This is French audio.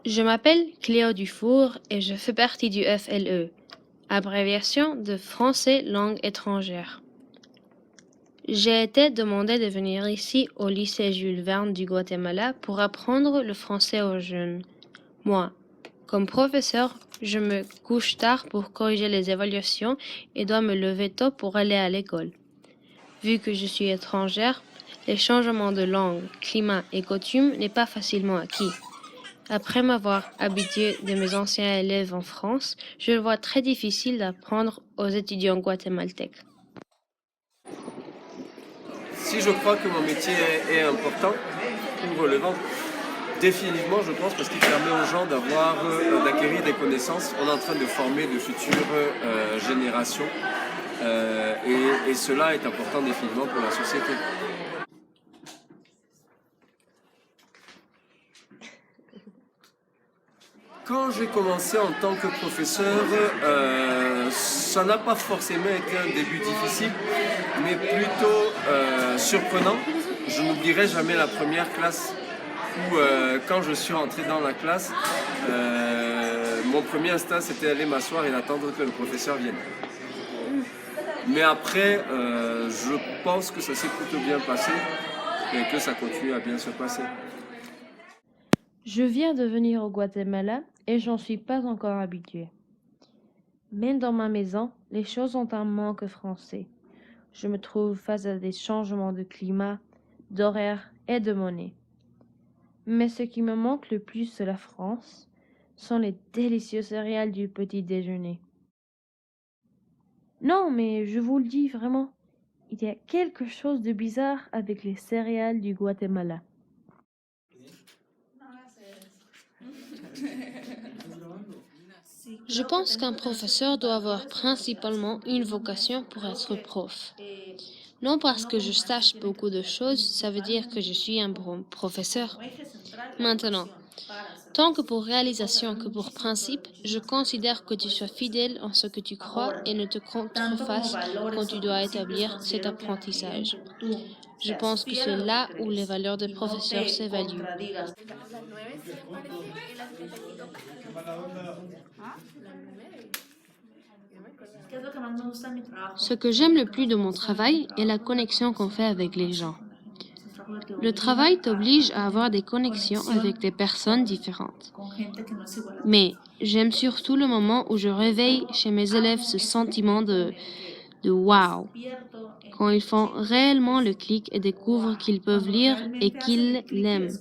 Je m'appelle Cléo Dufour et je fais partie du FLE, abréviation de Français Langue étrangère. J'ai été demandé de venir ici au lycée Jules Verne du Guatemala pour apprendre le français aux jeunes. Moi, comme professeur, je me couche tard pour corriger les évaluations et dois me lever tôt pour aller à l'école. Vu que je suis étrangère, les changements de langue, climat et coutumes n'est pas facilement acquis. Après m'avoir habitué de mes anciens élèves en France, je le vois très difficile d'apprendre aux étudiants guatémaltèques. Si je crois que mon métier est important ou relevant, définitivement je pense parce qu'il permet aux gens d'acquérir des connaissances. On est en train de former de futures générations et cela est important définitivement pour la société. Quand j'ai commencé en tant que professeur, ça n'a pas forcément été un début difficile, mais plutôt surprenant. Je n'oublierai jamais la première classe où, quand je suis entré dans la classe, mon premier instinct c'était aller m'asseoir et d'attendre que le professeur vienne. Mais après, je pense que ça s'est plutôt bien passé et que ça continue à bien se passer. Je viens de venir au Guatemala et j'en suis pas encore habituée. Même dans ma maison, les choses ont un manque français. Je me trouve face à des changements de climat, d'horaire et de monnaie. Mais ce qui me manque le plus de la France sont les délicieux céréales du petit déjeuner. Non, mais je vous le dis vraiment, il y a quelque chose de bizarre avec les céréales du Guatemala. Je pense qu'un professeur doit avoir principalement une vocation pour être prof. Non parce que je sache beaucoup de choses, ça veut dire que je suis un bon professeur. Maintenant, tant que pour réalisation que pour principe, je considère que tu sois fidèle en ce que tu crois et ne te contrefasses quand tu dois établir cet apprentissage. Je pense que c'est là où les valeurs des professeurs s'évaluent. Ce que j'aime le plus de mon travail est la connexion qu'on fait avec les gens. Le travail t'oblige à avoir des connexions avec des personnes différentes. Mais j'aime surtout le moment où je réveille chez mes élèves ce sentiment de wow, quand ils font réellement le clic et découvrent qu'ils peuvent lire et qu'ils l'aiment.